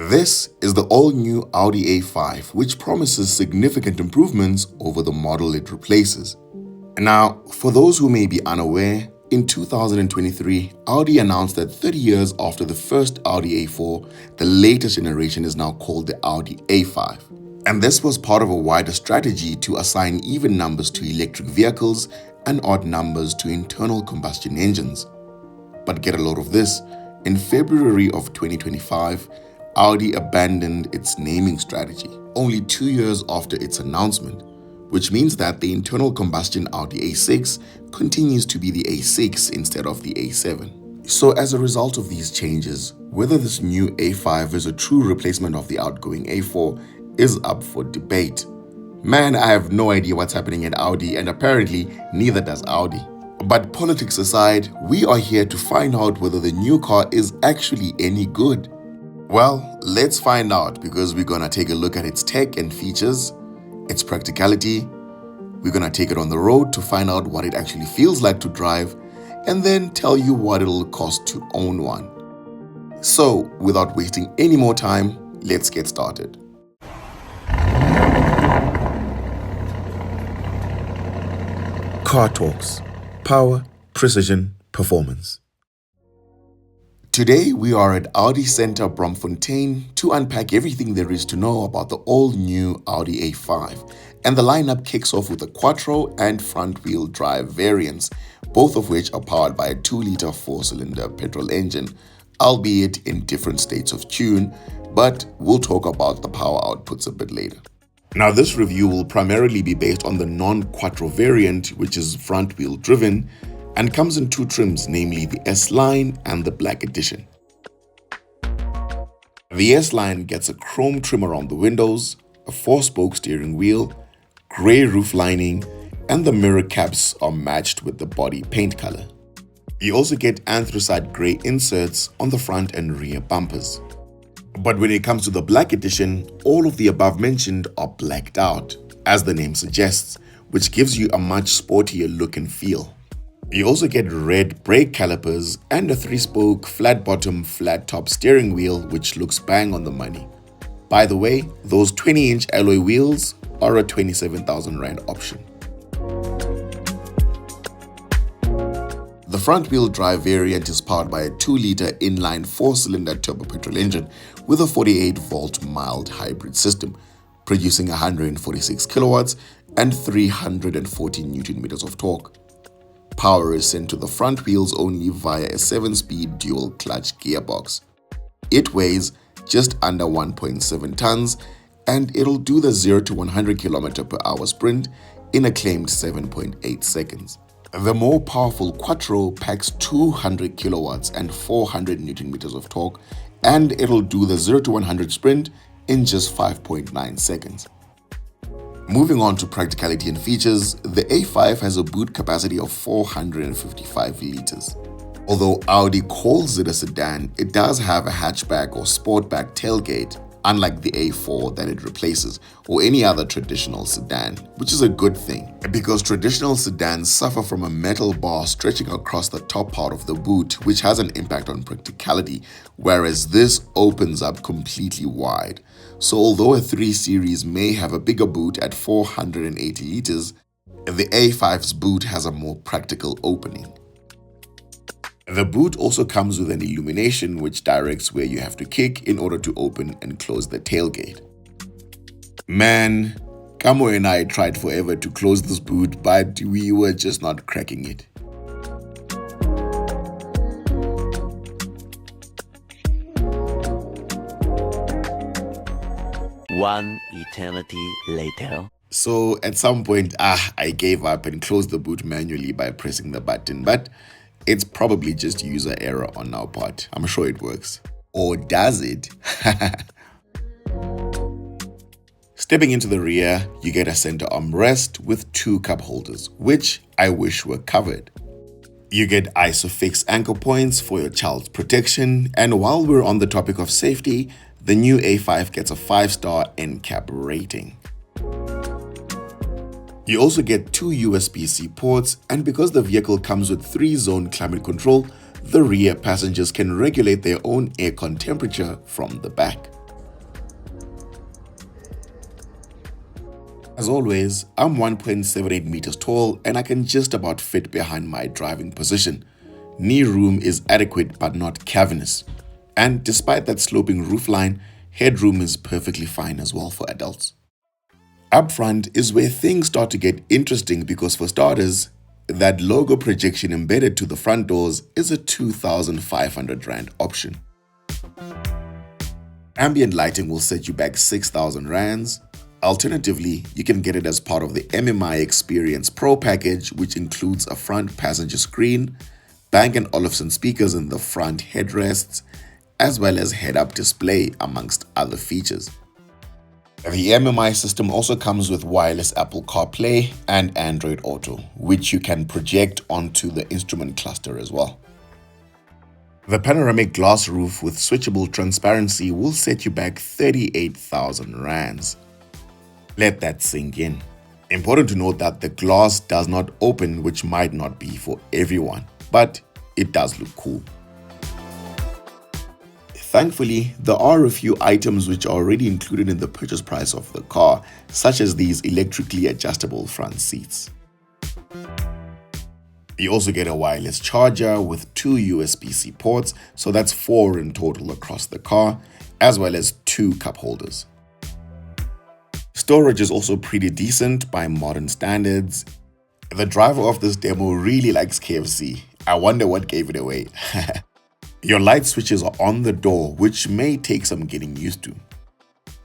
This is the all-new Audi A5, which promises significant improvements over the model it replaces. Now, for those who may be unaware, in 2023, Audi announced that 30 years after the first Audi A4, the latest generation is now called the Audi A5. And this was part of a wider strategy to assign even numbers to electric vehicles and odd numbers to internal combustion engines. But get a load of this, in February of 2025, Audi abandoned its naming strategy, only 2 years after its announcement, which means that the internal combustion Audi A6 continues to be the A6 instead of the A7. So as a result of these changes, whether this new A5 is a true replacement of the outgoing A4 is up for debate. Man, I have no idea what's happening at Audi, and apparently neither does Audi. But politics aside, we are here to find out whether the new car is actually any good. Well, let's find out, because we're gonna take a look at its tech and features, its practicality. We're gonna take it on the road to find out what it actually feels like to drive, and then tell you what it'll cost to own one. So, without wasting any more time, let's get started. Car TorqueX. Power, precision, performance. Today we are at Audi Centre Braamfontein to unpack everything there is to know about the all-new Audi A5, and the lineup kicks off with the quattro and front-wheel drive variants, both of which are powered by a 2-litre 4-cylinder petrol engine, albeit in different states of tune, but we'll talk about the power outputs a bit later. Now, this review will primarily be based on the non-quattro variant, which is front-wheel driven and comes in 2 trims, namely the S-Line and the Black Edition. The S-Line gets a chrome trim around the windows, a 4-spoke steering wheel, grey roof lining, and the mirror caps are matched with the body paint color. You also get anthracite grey inserts on the front and rear bumpers. But when it comes to the Black Edition, all of the above mentioned are blacked out, as the name suggests, which gives you a much sportier look and feel. You also get red brake calipers and a 3-spoke flat-bottom, flat-top steering wheel, which looks bang on the money. By the way, those 20-inch alloy wheels are a 27,000 Rand option. The front-wheel drive variant is powered by a 2-litre inline 4-cylinder turbo petrol engine with a 48-volt mild hybrid system, producing 146 kilowatts and 340 Newton meters of torque. Power is sent to the front wheels only via a 7-speed dual-clutch gearbox. It weighs just under 1.7 tons, and it'll do the 0 to 100 km/h sprint in a claimed 7.8 seconds. The more powerful quattro packs 200 kilowatts and 400 Newton meters of torque, and it'll do the 0 to 100 sprint in just 5.9 seconds. Moving on to practicality and features, the A5 has a boot capacity of 455 liters. Although Audi calls it a sedan, it does have a hatchback or sportback tailgate, unlike the A4 that it replaces, or any other traditional sedan, which is a good thing, because traditional sedans suffer from a metal bar stretching across the top part of the boot, which has an impact on practicality, whereas this opens up completely wide. So although a 3 Series may have a bigger boot at 480 liters, the A5's boot has a more practical opening. The boot also comes with an illumination which directs where you have to kick in order to open and close the tailgate. Man, Kamo and I tried forever to close this boot, but we were just not cracking it. One eternity later. So at some point, I gave up and closed the boot manually by pressing the button, but it's probably just user error on our part. I'm sure it works. Or does it? Stepping into the rear, you get a center armrest with 2 cup holders, which I wish were covered. You get ISOFIX anchor points for your child's protection, and while we're on the topic of safety, the new A5 gets a 5-star NCAP rating. You also get 2 USB-C ports, and because the vehicle comes with 3-zone climate control, the rear passengers can regulate their own aircon temperature from the back. As always, I'm 1.78 meters tall and I can just about fit behind my driving position. Knee room is adequate but not cavernous. And despite that sloping roofline, headroom is perfectly fine as well for adults. Up front is where things start to get interesting because for starters, that logo projection embedded to the front doors is a 2,500 Rand option. Ambient lighting will set you back 6,000 Rands. Alternatively, you can get it as part of the MMI Experience Pro package, which includes a front passenger screen, Bang & Olufsen speakers in the front headrests, as well as head-up display, amongst other features. The MMI system also comes with wireless Apple CarPlay and Android Auto, which you can project onto the instrument cluster as well. The panoramic glass roof with switchable transparency will set you back 38,000 Rands. Let that sink in. Important to note that the glass does not open, which might not be for everyone, but it does look cool. Thankfully, there are a few items which are already included in the purchase price of the car, such as these electrically adjustable front seats. You also get a wireless charger with 2 USB-C ports, so that's 4 in total across the car, as well as 2 cup holders. Storage is also pretty decent by modern standards. The driver of this demo really likes KFC. I wonder what gave it away. Your light switches are on the door, which may take some getting used to.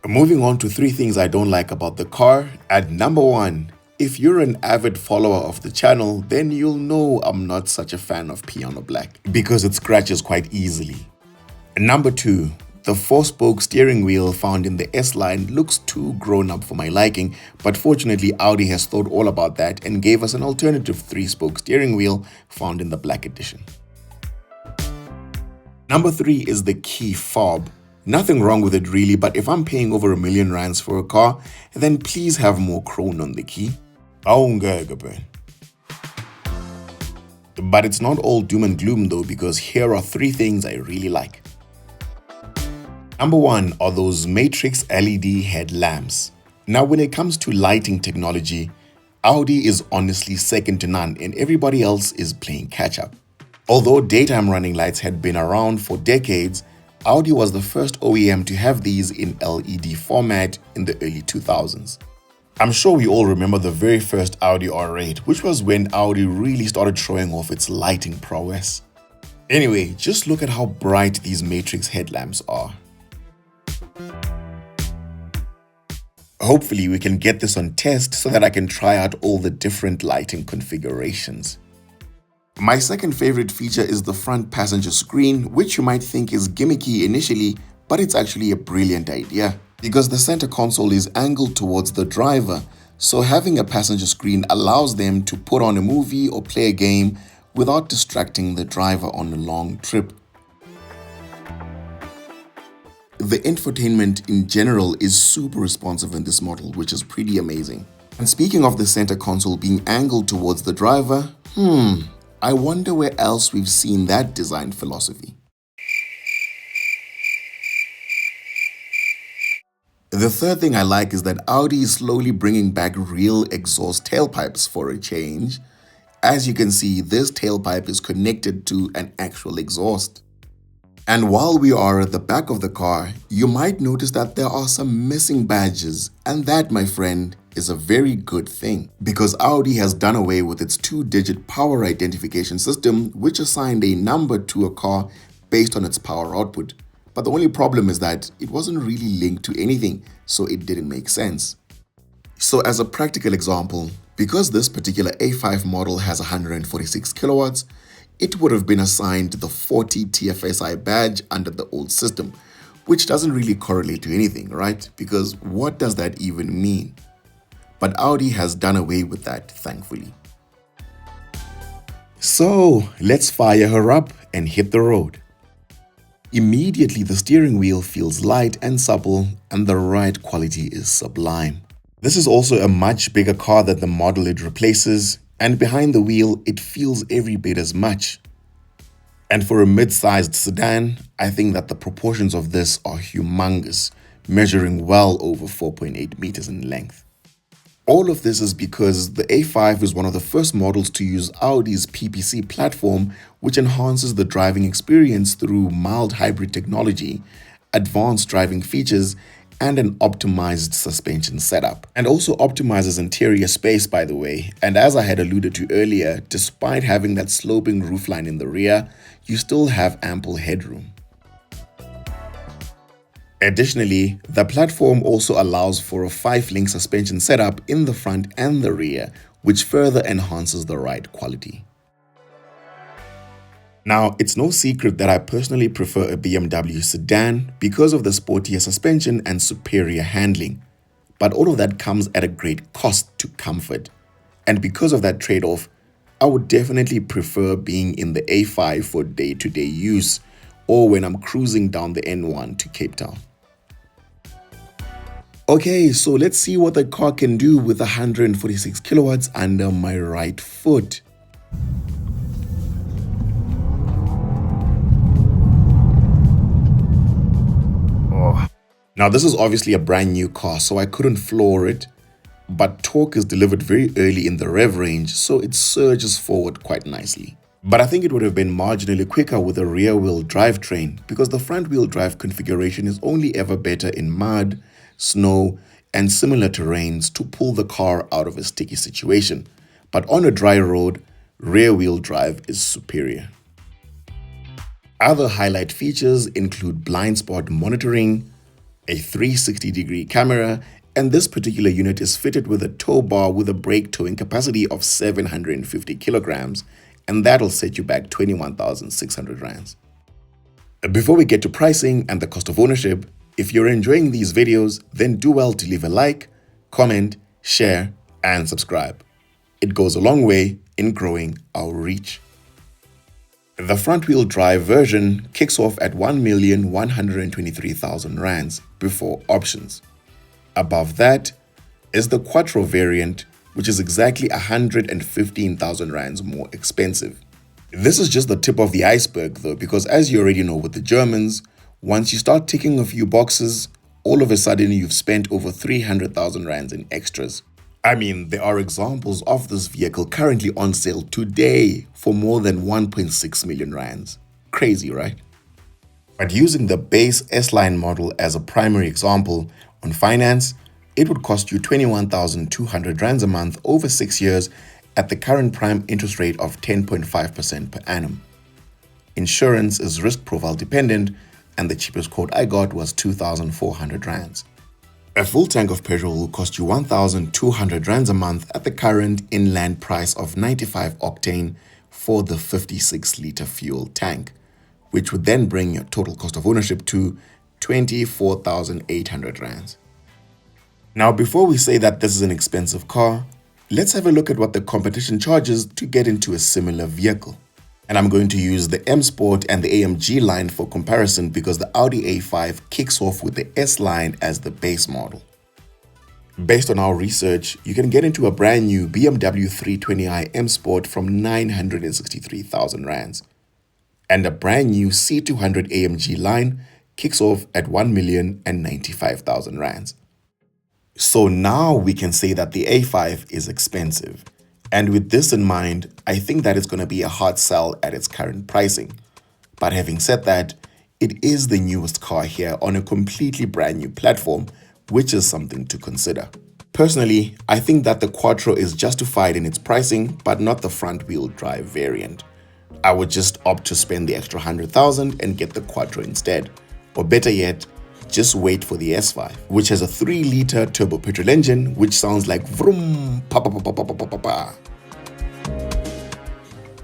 Moving on to 3 things I don't like about the car. At number 1, if you're an avid follower of the channel, then you'll know I'm not such a fan of piano black because it scratches quite easily. Number 2, the 4-spoke steering wheel found in the S-Line looks too grown up for my liking, but fortunately Audi has thought all about that and gave us an alternative 3-spoke steering wheel found in the black edition. Number 3 is the key fob. Nothing wrong with it really, but if I'm paying over R1,000,000 for a car, then please have more chrome on the key. But it's not all doom and gloom though, because here are 3 things I really like. Number 1 are those matrix LED headlamps. Now when it comes to lighting technology, Audi is honestly second to none and everybody else is playing catch up. Although daytime running lights had been around for decades, Audi was the first OEM to have these in LED format in the early 2000s. I'm sure we all remember the very first Audi R8, which was when Audi really started showing off its lighting prowess. Anyway, just look at how bright these matrix headlamps are. Hopefully we can get this on test so that I can try out all the different lighting configurations. My second favorite feature is the front passenger screen, which you might think is gimmicky initially, but it's actually a brilliant idea because the center console is angled towards the driver, so having a passenger screen allows them to put on a movie or play a game without distracting the driver on a long trip. The infotainment in general is super responsive in this model, which is pretty amazing. And speaking of the center console being angled towards the driver, I wonder where else we've seen that design philosophy. The third thing I like is that Audi is slowly bringing back real exhaust tailpipes for a change. As you can see, this tailpipe is connected to an actual exhaust. And while we are at the back of the car, you might notice that there are some missing badges, and that, my friend, is a very good thing because Audi has done away with its 2-digit power identification system, which assigned a number to a car based on its power output. But the only problem is that it wasn't really linked to anything, so it didn't make sense. So as a practical example, because this particular A5 model has 146 kilowatts, it would have been assigned the 40 TFSI badge under the old system, which doesn't really correlate to anything, right? Because what does that even mean? But Audi has done away with that, thankfully. So let's fire her up and hit the road. Immediately, the steering wheel feels light and supple, and the ride quality is sublime. This is also a much bigger car than the model it replaces, and behind the wheel, it feels every bit as much. And for a mid-sized sedan, I think that the proportions of this are humongous, measuring well over 4.8 meters in length. All of this is because the A5 is one of the first models to use Audi's PPC platform, which enhances the driving experience through mild hybrid technology, advanced driving features, and an optimized suspension setup. And also optimizes interior space, by the way. And as I had alluded to earlier, despite having that sloping roofline in the rear, you still have ample headroom. Additionally, the platform also allows for a 5-link suspension setup in the front and the rear, which further enhances the ride quality. Now, it's no secret that I personally prefer a BMW sedan because of the sportier suspension and superior handling. But all of that comes at a great cost to comfort. And because of that trade-off, I would definitely prefer being in the A5 for day-to-day use or when I'm cruising down the N1 to Cape Town. Okay, so let's see what the car can do with 146 kilowatts under my right foot. Now this is obviously a brand new car, so I couldn't floor it, but torque is delivered very early in the rev range, so it surges forward quite nicely. But I think it would have been marginally quicker with a rear-wheel drivetrain because the front-wheel drive configuration is only ever better in mud, snow, and similar terrains to pull the car out of a sticky situation. But on a dry road, rear-wheel drive is superior. Other highlight features include blind spot monitoring, a 360-degree camera, and this particular unit is fitted with a tow bar with a brake towing capacity of 750 kilograms, and that'll set you back 21,600 rands. Before we get to pricing and the cost of ownership, if you're enjoying these videos, then do well to leave a like, comment, share, and subscribe. It goes a long way in growing our reach. The front-wheel drive version kicks off at 1,123,000 rands before options. Above that is the Quattro variant, which is exactly 115,000 rands more expensive. This is just the tip of the iceberg though, because as you already know with the Germans, once you start ticking a few boxes, all of a sudden you've spent over 300,000 rands in extras. I mean, there are examples of this vehicle currently on sale today for more than 1.6 million rands. Crazy, right? But using the base S-Line model as a primary example, on finance, it would cost you 21,200 rands a month over 6 years at the current prime interest rate of 10.5% per annum. Insurance is risk profile dependent, and the cheapest quote I got was 2,400 rands. A full tank of petrol will cost you 1,200 rands a month at the current inland price of 95 octane for the 56-litre fuel tank, which would then bring your total cost of ownership to 24,800 rands. Now, before we say that this is an expensive car, let's have a look at what the competition charges to get into a similar vehicle. And I'm going to use the M Sport and the AMG line for comparison because the Audi A5 kicks off with the S line as the base model. Based on our research, you can get into a brand new BMW 320i M Sport from 963,000 rands. And a brand new C200 AMG line kicks off at 1,095,000 rands. So now we can say that the A5 is expensive. And with this in mind, I think that it's going to be a hard sell at its current pricing. But having said that, it is the newest car here on a completely brand new platform, which is something to consider. Personally, I think that the Quattro is justified in its pricing, but not the front-wheel drive variant. I would just opt to spend the extra 100,000 and get the Quattro instead. Or better yet, just wait for the S5, which has a 3-liter turbo petrol engine, which sounds like vroom, pa pa pa pa pa pa pa pa.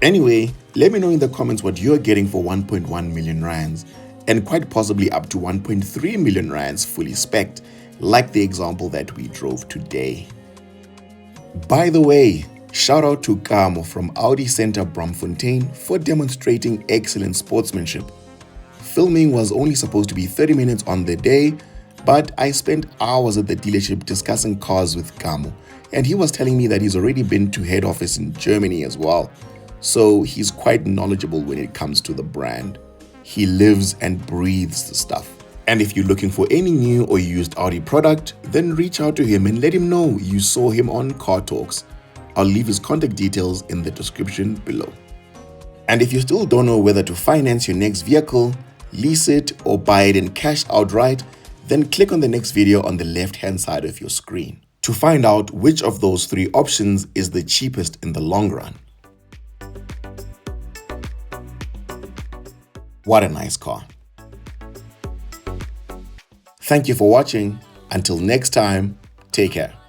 Anyway, let me know in the comments what you're getting for 1.1 million rands, and quite possibly up to 1.3 million rands fully spec'd, like the example that we drove today. By the way, shout out to Kamo from Audi Centre Braamfontein for demonstrating excellent sportsmanship. Filming was only supposed to be 30 minutes on the day, but I spent hours at the dealership discussing cars with Kamo, and he was telling me that he's already been to head office in Germany as well, so he's quite knowledgeable when it comes to the brand. He lives and breathes the stuff. And if you're looking for any new or used Audi product, then reach out to him and let him know you saw him on Car TorqueX. I'll leave his contact details in the description below. And if you still don't know whether to finance your next vehicle, lease it, or buy it in cash outright, then click on the next video on the left-hand side of your screen to find out which of those three options is the cheapest in the long run. What a nice car. Thank you for watching. Until next time, take care.